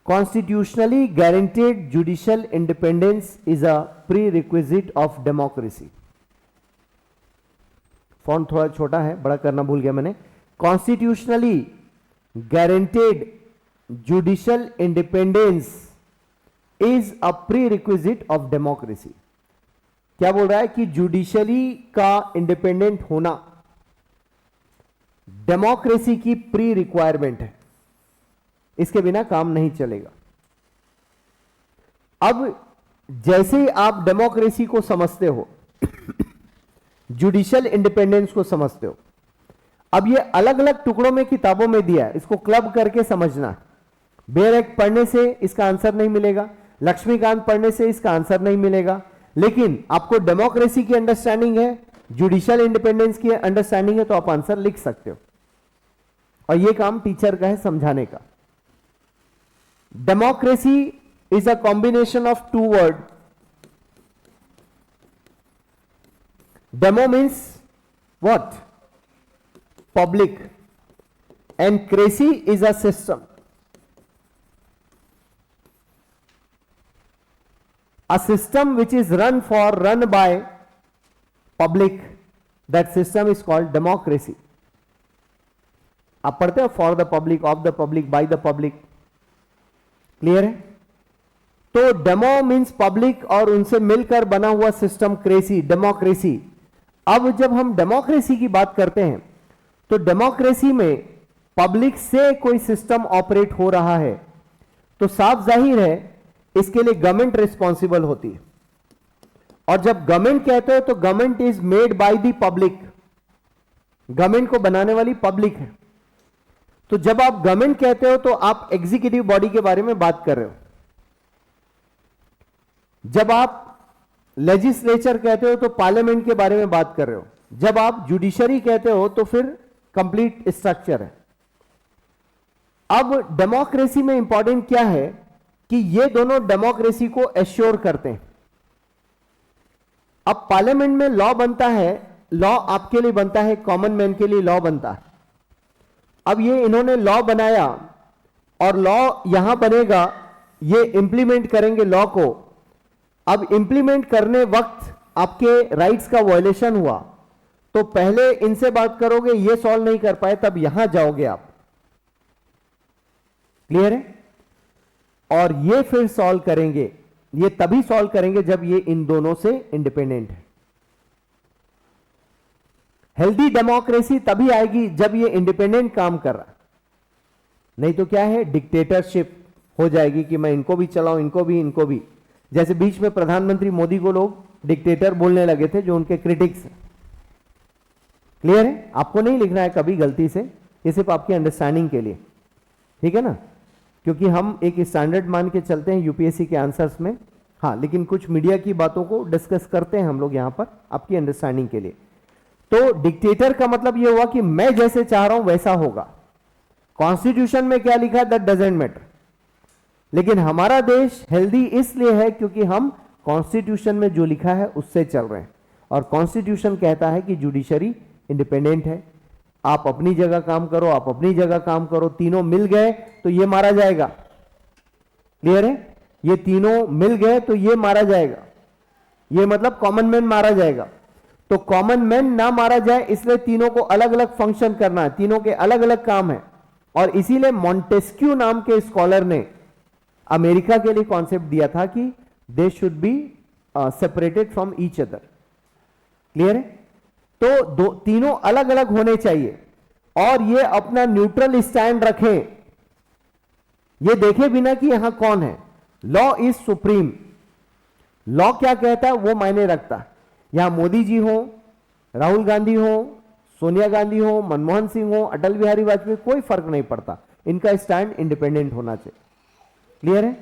Constitutionally guaranteed judicial independence is a pre requisite of democracy. Font थोड़ा छोटा है, बड़ा करना भूल गया मैंने। Constitutionally guaranteed judicial independence is a pre requisite of democracy. क्या बोल रहा है कि जुडिशरी का इंडिपेंडेंट होना डेमोक्रेसी की प्री रिक्वायरमेंट है, इसके बिना काम नहीं चलेगा। अब जैसे ही आप डेमोक्रेसी को समझते हो, जुडिशियल इंडिपेंडेंस को समझते हो, अब ये अलग अलग टुकड़ों में किताबों में दिया है, इसको क्लब करके समझना। बेयर एक्ट पढ़ने से इसका आंसर नहीं मिलेगा, लक्ष्मीकांत पढ़ने से इसका आंसर नहीं मिलेगा, लेकिन आपको डेमोक्रेसी की अंडरस्टैंडिंग है, जुडिशियल इंडिपेंडेंस की अंडरस्टैंडिंग है, तो आप आंसर लिख सकते हो। और यह काम टीचर का है समझाने का। Democracy is a combination of two word. Demo means what? Public, and cracy is a system. A system which is run by public, that system is called democracy. आप पढ़ते हो for the public, of the public, by the public, clear है? तो demo means public और उनसे मिलकर बना हुआ सिस्टम क्रेसी, डेमोक्रेसी। अब जब हम डेमोक्रेसी की बात करते हैं तो डेमोक्रेसी में पब्लिक से कोई सिस्टम ऑपरेट हो रहा है, तो साफ जाहिर है इसके लिए गवर्नमेंट रिस्पॉन्सिबल होती है। और जब गवर्नमेंट कहते हो तो government is made by the public, government को बनाने वाली पब्लिक है। तो जब आप गवर्नमेंट कहते हो तो आप एग्जीक्यूटिव बॉडी के बारे में बात कर रहे हो। जब आप लेजिस्लेचर कहते हो तो पार्लियामेंट के बारे में बात कर रहे हो। जब आप जुडिशरी कहते हो तो फिर कंप्लीट स्ट्रक्चर है। अब डेमोक्रेसी में इंपॉर्टेंट क्या है कि ये दोनों डेमोक्रेसी को एश्योर करते हैं। अब पार्लियामेंट में लॉ बनता है, लॉ आपके लिए बनता है, कॉमन मैन के लिए लॉ बनता है। अब ये इन्होंने लॉ बनाया और लॉ यहां बनेगा, ये इंप्लीमेंट करेंगे लॉ को। अब इंप्लीमेंट करने वक्त आपके राइट्स का वायलेशन हुआ तो पहले इनसे बात करोगे, ये सॉल्व नहीं कर पाए, तब यहां जाओगे आप। क्लियर है? और ये फिर सॉल्व करेंगे, ये तभी सॉल्व करेंगे जब ये इन दोनों से इंडिपेंडेंट है। हेल्दी डेमोक्रेसी तभी आएगी जब ये इंडिपेंडेंट काम कर रहा है, नहीं तो क्या है, डिक्टेटरशिप हो जाएगी कि मैं इनको भी चलाऊं, इनको भी, इनको भी। जैसे बीच में प्रधानमंत्री मोदी को लोग डिक्टेटर बोलने लगे थे, जो उनके क्रिटिक्स हैं। क्लियर है? आपको नहीं लिखना है कभी गलती से, ये सिर्फ आपकी अंडरस्टैंडिंग के लिए, ठीक है ना? क्योंकि हम एक स्टैंडर्ड मान के चलते हैं यूपीएससी के आंसर्स में, हाँ, लेकिन कुछ मीडिया की बातों को डिस्कस करते हैं हम लोग यहां पर आपकी अंडरस्टैंडिंग के लिए। तो डिक्टेटर का मतलब यह हुआ कि मैं जैसे चाह रहा हूं वैसा होगा। कॉन्स्टिट्यूशन में क्या लिखा है दैट डजंट मैटर, लेकिन हमारा देश हेल्दी इसलिए है क्योंकि हम कॉन्स्टिट्यूशन में जो लिखा है उससे चल रहे हैं। और कॉन्स्टिट्यूशन कहता है कि जुडिशरी इंडिपेंडेंट है, आप अपनी जगह काम करो, आप अपनी जगह काम करो, तीनों मिल गए तो ये मारा जाएगा। क्लियर है? ये तीनों मिल गए तो ये मारा जाएगा, ये मतलब कॉमन मैन मारा जाएगा। तो कॉमन मैन ना मारा जाए इसलिए तीनों को अलग अलग फंक्शन करना है, तीनों के अलग अलग काम है। और इसीलिए मॉन्टेस्क्यू नाम के स्कॉलर ने अमेरिका के लिए कॉन्सेप्ट दिया था कि they should be separated from each other. Clear है? तो तीनों अलग अलग होने चाहिए और ये अपना न्यूट्रल स्टैंड रखें, ये देखे बिना कि यहां कौन है। लॉ इज सुप्रीम, लॉ क्या कहता है वो मायने रखता है। यहां मोदी जी हो, राहुल गांधी हो, सोनिया गांधी हो, मनमोहन सिंह हो, अटल बिहारी वाजपेयी, कोई फर्क नहीं पड़ता, इनका स्टैंड इंडिपेंडेंट होना चाहिए। क्लियर है?